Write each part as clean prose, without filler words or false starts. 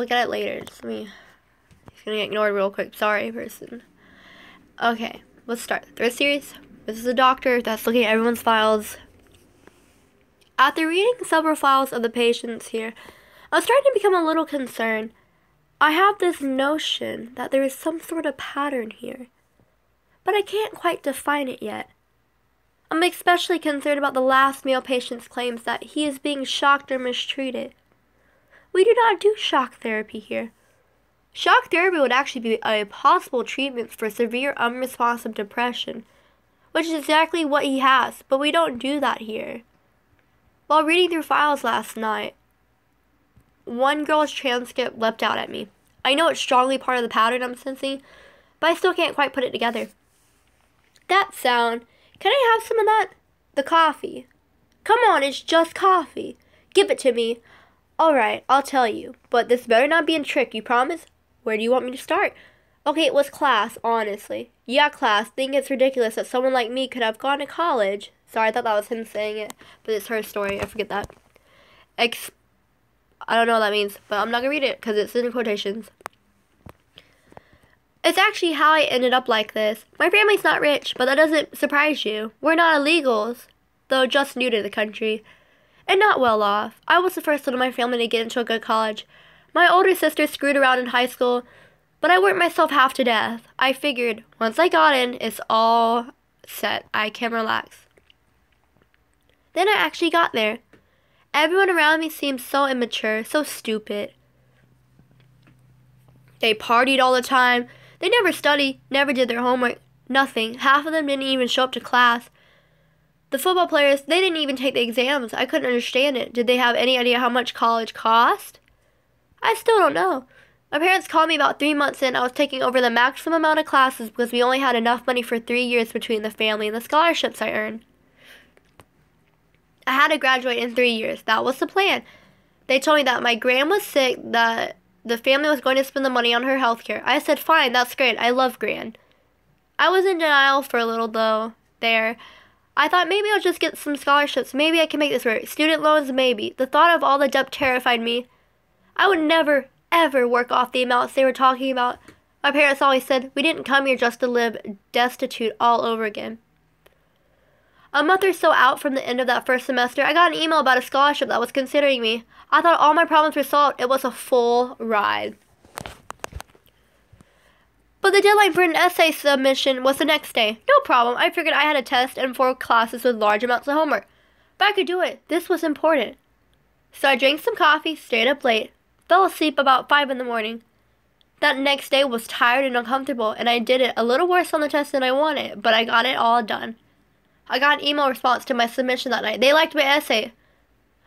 look at it later. Just let me. It's gonna get ignored real quick. Sorry, person. Okay, let's start. Third series. This is a doctor that's looking at everyone's files. After reading several files of the patients here, I was starting to become a little concerned. I have this notion that there is some sort of pattern here, but I can't quite define it yet. I'm especially concerned about the last male patient's claims that he is being shocked or mistreated. We do not do shock therapy here. Shock therapy would actually be a possible treatment for severe unresponsive depression, which is exactly what he has, but we don't do that here. While reading through files last night, one girl's transcript leapt out at me. I know it's strongly part of the pattern I'm sensing, but I still can't quite put it together. That sound. Can I have some of that? The coffee. Come on, it's just coffee. Give it to me. Alright, I'll tell you, but this better not be a trick, you promise? Where do you want me to start? Okay, it was class, honestly. Yeah, class, think it's ridiculous that someone like me could have gone to college. Sorry, I thought that was him saying it, but it's her story. I forget that. I don't know what that means, but I'm not going to read it because it's in quotations. It's actually how I ended up like this. My family's not rich, but that doesn't surprise you. We're not illegals, though just new to the country, and not well off. I was the first one in my family to get into a good college. My older sister screwed around in high school, but I worked myself half to death. I figured, once I got in, it's all set. I can relax. Then I actually got there. Everyone around me seemed so immature, so stupid. They partied all the time. They never studied, never did their homework, nothing. Half of them didn't even show up to class. The football players, they didn't even take the exams. I couldn't understand it. Did they have any idea how much college cost? I still don't know. My parents called me about 3 months in. I was taking over the maximum amount of classes because we only had enough money for 3 years between the family and the scholarships I earned. I had to graduate in 3 years. That was the plan. They told me that my gran was sick, that the family was going to spend the money on her health care. I said, fine, that's great. I love gran. I was in denial for a little, though, there. I thought maybe I'll just get some scholarships. Maybe I can make this work. Student loans, maybe. The thought of all the debt terrified me. I would never, ever work off the amounts they were talking about. My parents always said, we didn't come here just to live destitute all over again. A month or so out from the end of that first semester, I got an email about a scholarship that was considering me. I thought all my problems were solved. It was a full ride. But the deadline for an essay submission was the next day. No problem. I figured I had a test and 4 classes with large amounts of homework. But I could do it. This was important. So I drank some coffee, stayed up late, fell asleep about 5 in the morning. That next day was tired and uncomfortable, and I did it a little worse on the test than I wanted, but I got it all done. I got an email response to my submission that night. They liked my essay.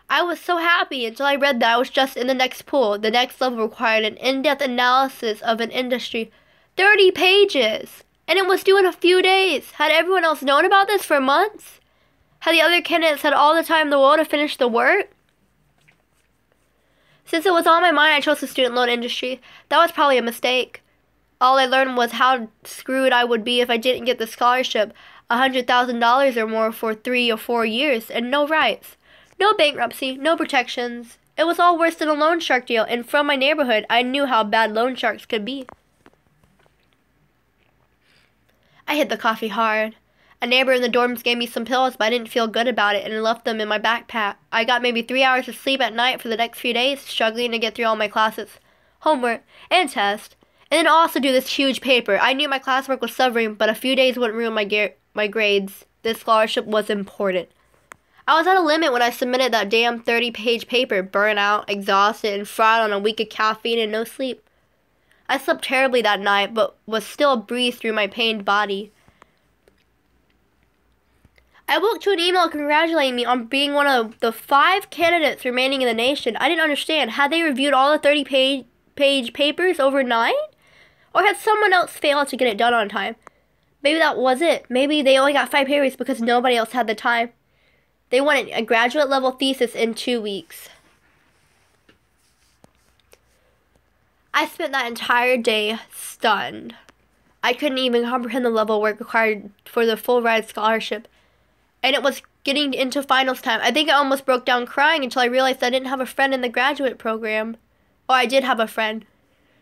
I was so happy until I read that I was just in the next pool. The next level required an in-depth analysis of an industry. 30 pages! And it was due in a few days. Had everyone else known about this for months? Had the other candidates had all the time in the world to finish the work? Since it was on my mind, I chose the student loan industry. That was probably a mistake. All I learned was how screwed I would be if I didn't get the scholarship. $100,000 or more for 3 or 4 years, and no rights. No bankruptcy, no protections. It was all worse than a loan shark deal, and from my neighborhood, I knew how bad loan sharks could be. I hit the coffee hard. A neighbor in the dorms gave me some pills, but I didn't feel good about it and left them in my backpack. I got maybe 3 hours of sleep at night for the next few days, struggling to get through all my classes, homework, and tests, and then also do this huge paper. I knew my classwork was suffering, but a few days wouldn't ruin my grades. This scholarship was important. I was at a limit when I submitted that damn 30-page paper, burnt out, exhausted, and fried on a week of caffeine and no sleep. I slept terribly that night, but was still breathed through my pained body. I woke to an email congratulating me on being one of the 5 candidates remaining in the nation. I didn't understand. Had they reviewed all the 30-page papers overnight? Or had someone else failed to get it done on time? Maybe that was it. Maybe they only got 5 papers because nobody else had the time. They wanted a graduate-level thesis in 2 weeks. I spent that entire day stunned. I couldn't even comprehend the level of work required for the full ride scholarship. And it was getting into finals time. I think I almost broke down crying until I realized I didn't have a friend in the graduate program. Oh, I did have a friend.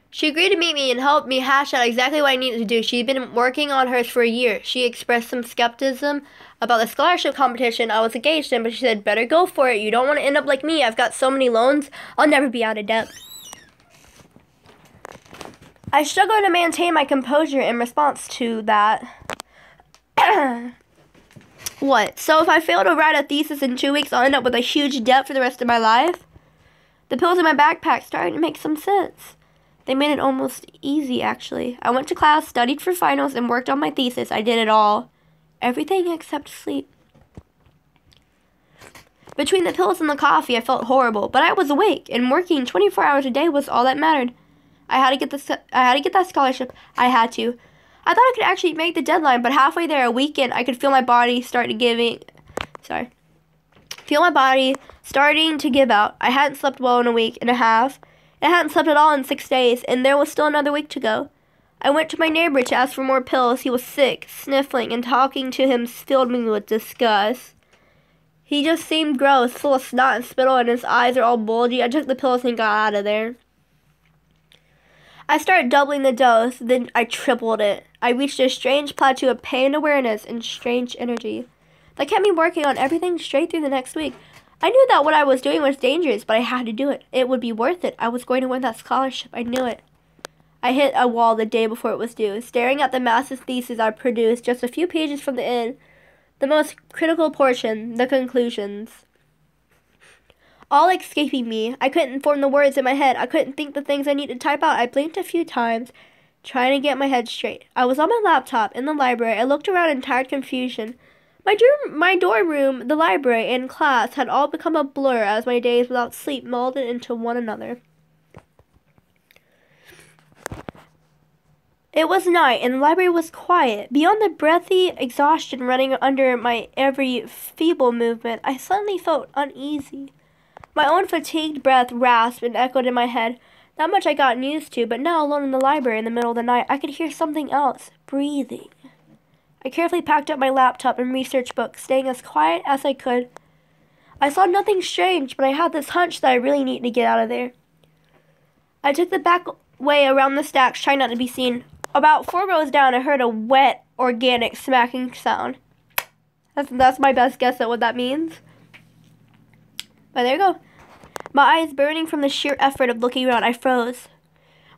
She agreed to meet me and help me hash out exactly what I needed to do. She'd been working on hers for a year. She expressed some skepticism about the scholarship competition I was engaged in, but she said, better go for it. You don't want to end up like me. I've got so many loans, I'll never be out of debt. I struggled to maintain my composure in response to that. What? So if I fail to write a thesis in 2 weeks, I'll end up with a huge debt for the rest of my life? The pills in my backpack started to make some sense. They made it almost easy, actually. I went to class, studied for finals, and worked on my thesis. I did it all. Everything except sleep. Between the pills and the coffee, I felt horrible, but I was awake, and working 24 hours a day was all that mattered. I had to get that scholarship. I had to. I thought I could actually make the deadline, but halfway there, a weekend, I could feel my body starting to give out. I hadn't slept well in a week and a half. I hadn't slept at all in 6 days, and there was still another week to go. I went to my neighbor to ask for more pills. He was sick, sniffling, and talking to him filled me with disgust. He just seemed gross, full of snot and spittle, and his eyes are all bulgy. I took the pills and got out of there. I started doubling the dose, then I tripled it. I reached a strange plateau of pain awareness and strange energy. That kept me working on everything straight through the next week. I knew that what I was doing was dangerous, but I had to do it. It would be worth it. I was going to win that scholarship. I knew it. I hit a wall the day before it was due, staring at the massive thesis I produced just a few pages from the end. The most critical portion, the conclusions. All escaping me. I couldn't form the words in my head. I couldn't think the things I needed to type out. I blinked a few times, trying to get my head straight. I was on my laptop in the library. I looked around in tired confusion. My dorm room, the library, and class had all become a blur as my days without sleep melded into one another. It was night, and the library was quiet. Beyond the breathy exhaustion running under my every feeble movement, I suddenly felt uneasy. My own fatigued breath rasped and echoed in my head. Not much I gotten used to, but now alone in the library in the middle of the night, I could hear something else, breathing. I carefully packed up my laptop and research book, staying as quiet as I could. I saw nothing strange, but I had this hunch that I really needed to get out of there. I took the back way around the stacks, trying not to be seen. About 4 rows down, I heard a wet, organic smacking sound. That's my best guess at what that means. But there you go. My eyes burning from the sheer effort of looking around, I froze.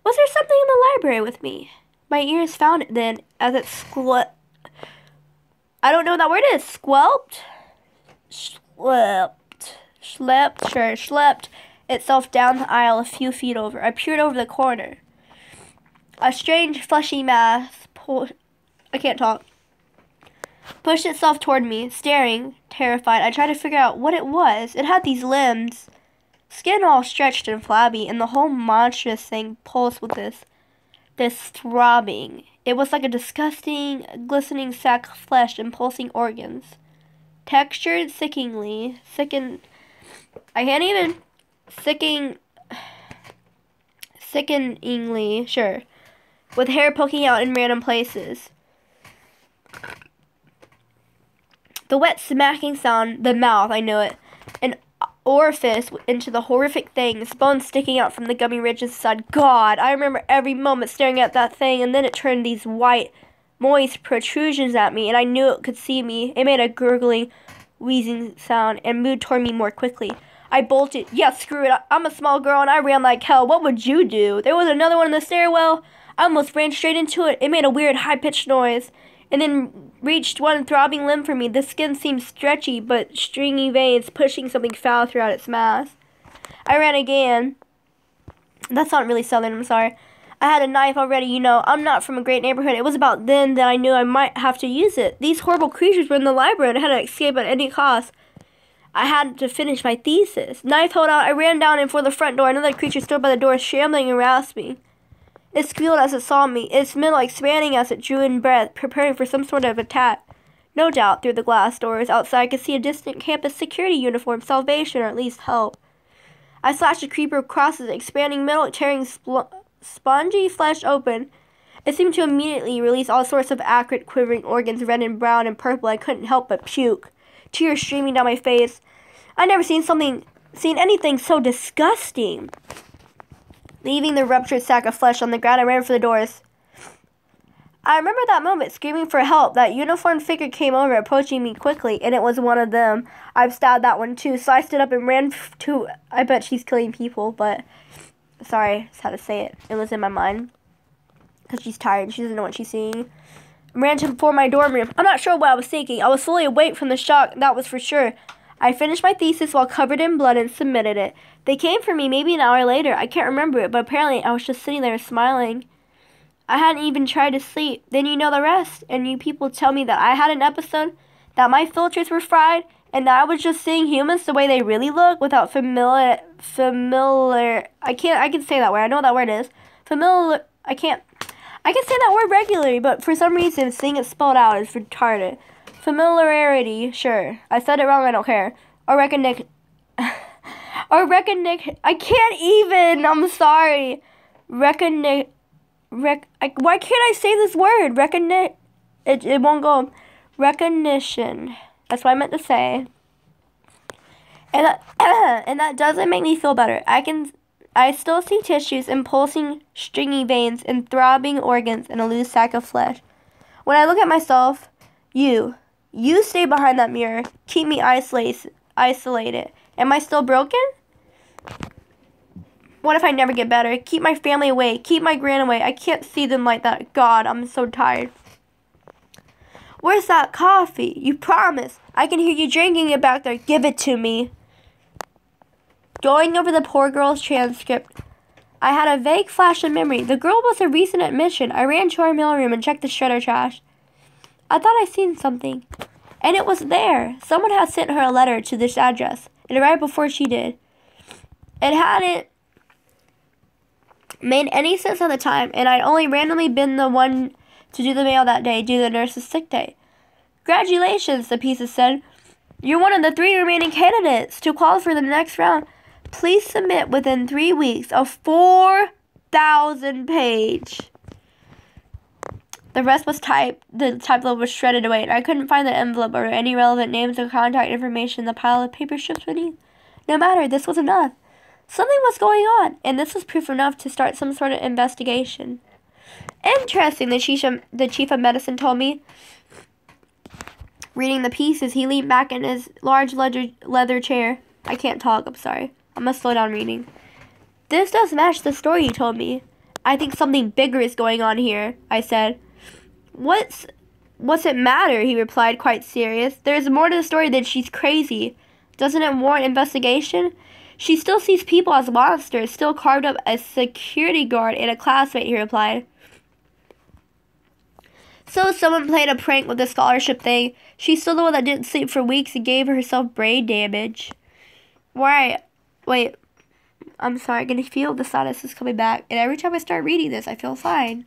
Was there something in the library with me? My ears found it then, as it I don't know what that word is. Squelped? Schlepped itself down the aisle a few feet over. I peered over the corner. A strange, fleshy mass pushed itself toward me, staring, terrified. I tried to figure out what it was. It had these limbs, skin all stretched and flabby, and the whole monstrous thing pulsed with this throbbing. It was like a disgusting, glistening sack of flesh and pulsing organs. Textured sickeningly, sure, with hair poking out in random places. The wet smacking sound, the mouth, I know it, an orifice into the horrific things, bones sticking out from the gummy ridges inside. God, I remember every moment staring at that thing, and then it turned these white, moist protrusions at me, and I knew it could see me. It made a gurgling, wheezing sound, and moved toward me more quickly. I bolted. Yeah, screw it. I'm a small girl, and I ran like hell. What would you do? There was another one in the stairwell. I almost ran straight into it. It made a weird, high-pitched noise, and then reached one throbbing limb for me. The skin seemed stretchy, but stringy veins pushing something foul throughout its mass. I ran again. That's not really southern, I'm sorry. I had a knife already, you know. I'm not from a great neighborhood. It was about then that I knew I might have to use it. These horrible creatures were in the library, and I had to escape at any cost. I had to finish my thesis. Knife held out, I ran down and for the front door. Another creature stood by the door, shambling and rasping. It squealed as it saw me, its middle expanding as it drew in breath, preparing for some sort of attack. No doubt, through the glass doors outside, I could see a distant campus security uniform, salvation, or at least help. I slashed the creeper across its expanding middle, tearing spongy flesh open. It seemed to immediately release all sorts of acrid, quivering organs, red and brown and purple. I couldn't help but puke, tears streaming down my face. I'd never seen anything so disgusting. Leaving the ruptured sack of flesh on the ground, I ran for the doors. I remember that moment, screaming for help. That uniformed figure came over, approaching me quickly, and it was one of them. I've stabbed that one too, so I stood up and ran to... I bet she's killing people, but... Sorry, that's how to say it. It was in my mind. Because she's tired, she doesn't know what she's seeing. I ran for my dorm room. I'm not sure what I was thinking. I was fully awake from the shock, that was for sure. I finished my thesis while covered in blood and submitted it. They came for me maybe an hour later. I can't remember it, but apparently I was just sitting there smiling. I hadn't even tried to sleep. Then you know the rest, and you people tell me that I had an episode, that my filters were fried, and that I was just seeing humans the way they really look without I can say that word. I know what that word is. I can say that word regularly, but for some reason seeing it spelled out is retarded. Familiarity, sure. I said it wrong, I don't care. Or recognition. I can't even. I'm sorry. Why can't I say this word? It won't go. Recognition. That's what I meant to say. And that doesn't make me feel better. I still see tissues and pulsing stringy veins and throbbing organs and a loose sack of flesh. When I look at myself, you stay behind that mirror. Keep me isolated. Am I still broken? What if I never get better? Keep my family away. Keep my gran away. I can't see them like that. God, I'm so tired. Where's that coffee? You promised. I can hear you drinking it back there. Give it to me. Going over the poor girl's transcript, I had a vague flash of memory. The girl was a recent admission. I ran to our mailroom and checked the shredder trash. I thought I'd seen something. And it was there. Someone had sent her a letter to this address. It arrived before she did. It hadn't made any sense at the time, and I'd only randomly been the one to do the mail that day due to the nurse's sick day. Congratulations, the pieces said. You're one of the 3 remaining candidates to qualify for the next round. Please submit within 3 weeks a 4,000 page. The rest was typed. The type level was shredded away, and I couldn't find the envelope or any relevant names or contact information in the pile of paper strips beneath. No matter, this was enough. Something was going on, and this was proof enough to start some sort of investigation. Interesting, the chief of medicine told me. Reading the pieces, he leaned back in his large leather chair. I can't talk, I'm sorry. I'm gonna slow down reading. This does match the story you told me. I think something bigger is going on here, I said. What's it matter? He replied, quite serious. There's more to the story than she's crazy. Doesn't it warrant investigation? She still sees people as monsters, still carved up a security guard and a classmate, he replied. So someone played a prank with the scholarship thing. She's still the one that didn't sleep for weeks and gave herself brain damage. Right. Wait. I'm sorry. I can feel the sinus is coming back. And every time I start reading this, I feel fine.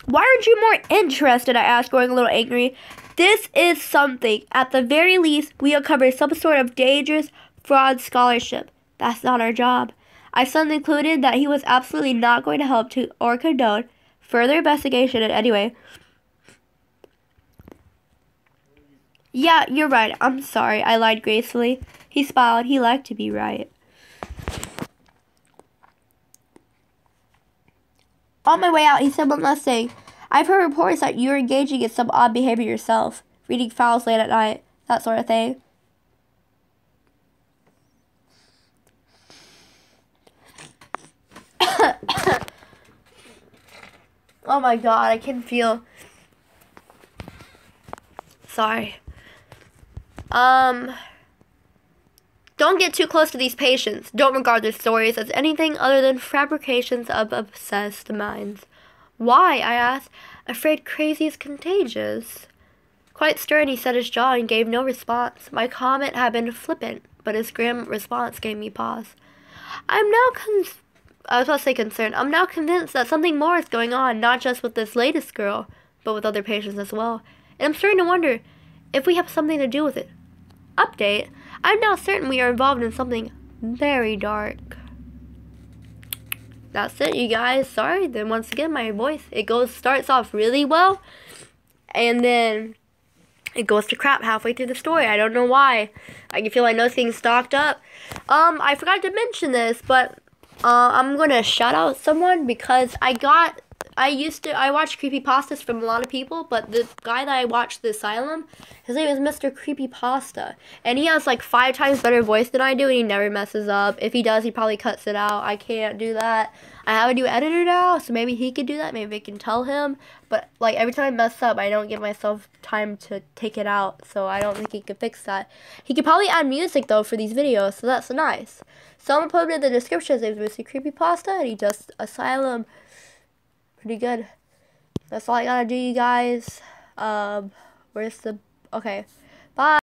Why aren't you more interested? I asked, growing a little angry. This is something. At the very least, we uncovered some sort of dangerous fraud scholarship. That's not our job. I suddenly concluded that he was absolutely not going to help to or condone further investigation in any way. Yeah, you're right. I'm sorry. I lied gracefully. He smiled. He liked to be right. On my way out, he said one last thing. I've heard reports that you're engaging in some odd behavior yourself. Reading files late at night. That sort of thing. Oh my god, I can feel... Sorry. Don't get too close to these patients. Don't regard their stories as anything other than fabrications of obsessed minds. Why? I asked, afraid crazy is contagious. Quite stern, he set his jaw and gave no response. My comment had been flippant, but his grim response gave me pause. I'm now concerned. I'm now convinced that something more is going on, not just with this latest girl, but with other patients as well. And I'm starting to wonder if we have something to do with it. Update. I'm now certain we are involved in something very dark. That's it, you guys. Sorry. Then once again, my voice, starts off really well. And then it goes to crap halfway through the story. I don't know why. I can feel my nose getting stocked up. I forgot to mention this, but I'm gonna shout out someone because I watched creepypastas from a lot of people, but the guy that I watched the Asylum, his name is Mr. Creepypasta, and he has like 5 times better voice than I do, and he never messes up. If he does, he probably cuts it out. I can't do that. I have a new editor now, so maybe he could do that. Maybe I can tell him. But like every time I mess up, I don't give myself time to take it out, so I don't think he could fix that. He could probably add music though for these videos, so that's nice. So I'm gonna put it in the description. His name is Mr. Creepypasta, and he does Asylum. Pretty good. That's all I gotta do, you guys. Where's the... Okay. Bye.